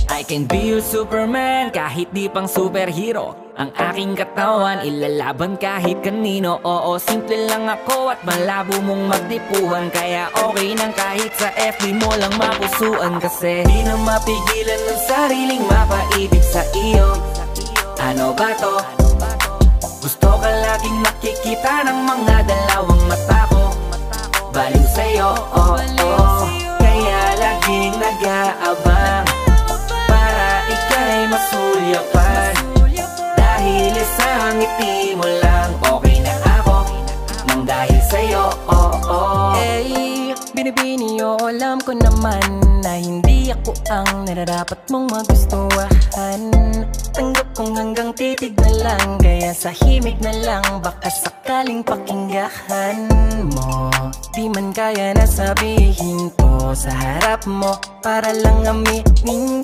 I can be your Superman kahit di pang superhero. Ang aking katawan ilalaban kahit kanino. Oo, simple lang ako at malabo mong magtipuhan. Kaya okay nang kahit sa FB mo lang mapusuan. Kasi di na mapigilan ng sariling mapaibig sa iyo. Ano ba to? Gusto ka laging nakikita ng mga dalawang mata ko. Baliw sa'yo, oh, oh. Kaya laging nag-aabang para ika'y masulyapan. Dahil isang ngiti mo lang okay na ako nang dahil sa'yo, oh, oh. Hey, binibini o alam ko naman na hindi ako ang nararapat mong magustuhan. Tanggap kong hanggang titig na lang, kaya sa himig na lang baka sakaling pakinggan mo. Di man kaya na sabihin ko sa harap mo para lang aminin ko.